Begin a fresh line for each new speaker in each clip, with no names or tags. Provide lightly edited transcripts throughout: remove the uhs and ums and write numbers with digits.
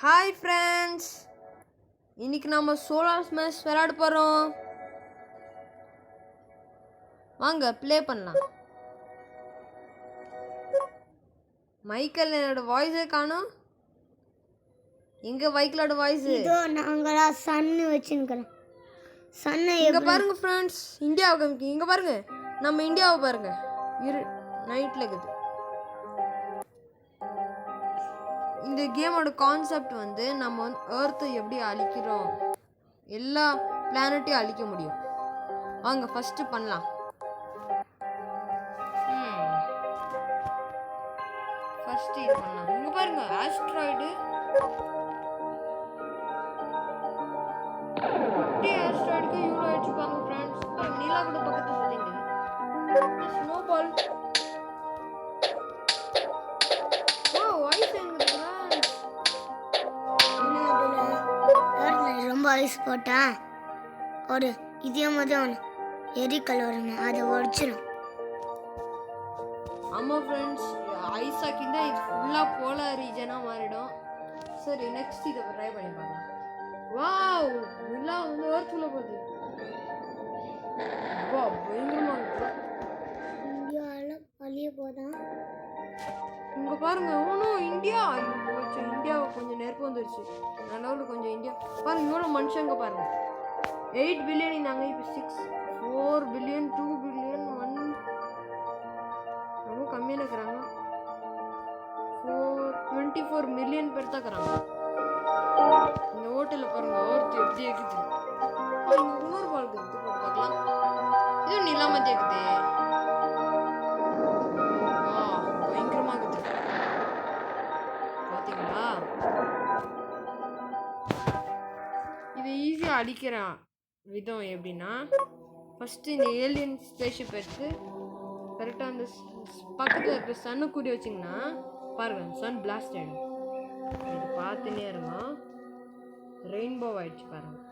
Hi friends, இன்னைக்கு நம்ம solar smash விளையாட போகிறோம். வாங்க ப்ளே பண்ணலாம். மைக்கேல் என்னோட வாய்ஸே காணும். எங்க மைக்கேலோட வாய்ஸ்?
இதோ நாங்களா சன்னு வச்சுக்கிறோம். சன்னு
இங்க பாருங்க ஃப்ரெண்ட்ஸ், இந்தியாவை காமிக்கு. இங்க பாருங்க, நம்ம இந்தியாவை பாருங்க. நைட்ல இருக்குது. இந்த கேமோட கான்செப்ட் வந்து நம்ம வந்து எர்த்தை எப்படி அழிக்கிறோம், எல்லா பிளானட்டையும் அழிக்க முடியும். வாங்க ஃபர்ஸ்ட் பண்ணலாம். ஃபர்ஸ்ட் இது பண்ணலாம். இங்க பாருங்க, ஆஸ்ட்ராய்டு ஆஸ்ட்ராய்டுக்கு இவ்வளோ ஆயிடுச்சு பாருங்க ஃப்ரெண்ட்ஸ். நீலா கூட பக்கத்துல பார்த்தீங்க ஸ்னோபால்.
ரொம்ப ஐஸ் போட்டா ஒரு இதே மாதிரி ஒன்று எரிக்கல் வருங்க, அதை உடச்சிடும்.
ஆமாம் ஃப்ரெண்ட்ஸ், ஐஸ் ஆக்கிஇருந்தால் இது ஃபுல்லாக போலார் ரீஜனாக மாறிடும். சரி, நெக்ஸ்ட் இதை ட்ரை பண்ணி பார்க்கலாம். வாவ், நிலா வந்து ஏர்த்துள்ள போகுது. வா, பயங்கரமாக இருக்கு.
இந்தியாவில் அழிய போதான்.
இங்கே பாருங்க, ஒன்றும் இந்தியா போச்சு. இந்தியாவை கொஞ்சம் நெருப்பு வந்துருச்சு. நல்ல கொஞ்சம் இந்தியா பாருங்க. இவ்வளோ மனுஷங்க பாருங்க. 8 பில்லியன் இருந்தாங்க, இப்போ 6, 4 பில்லியன், 2 பில்லியன், 1 ரொம்ப கம்மியாக இருக்கிறாங்க. 24 மில்லியன் பேர் தான் இருக்கிறாங்க. இந்த ஹோட்டலில் பாருங்க, ஒருத்தர் எப்படி இருக்குது. இங்கே இன்னொரு பால் இருக்குது, போட்டு பார்க்கலாம். இது நிலாம இருக்குது. பயங்கரமாக இருக்குது பார்த்தீங்களா? இதை ஈஸியாக அடிக்கிறான் விதம் எப்படின்னா, ஃபஸ்ட்டு இந்த ஏலியன் ஸ்பேஸ்ஷிப் எடுத்து கரெக்டாக அந்த பக்கத்தில் இருக்கிற சன்னு கூடி வச்சிங்கன்னா பாருங்கள், சன் பிளாஸ்ட் ஆகிடும். இது பார்த்துன்னே இருக்கும். ரெயின்போ ஆயிடுச்சு பாருங்கள்.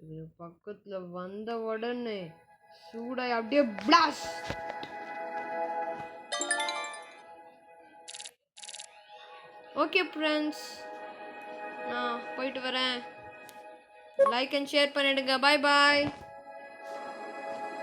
இது பக்கத்தில் வந்த உடனே சூடாக அப்படியே பிளாஸ்ட். ஓகே ஃப்ரெண்ட்ஸ், நான் போயிட்டு வரேன். லைக் அண்ட் ஷேர் பண்ணிடுங்க. பாய் பாய்.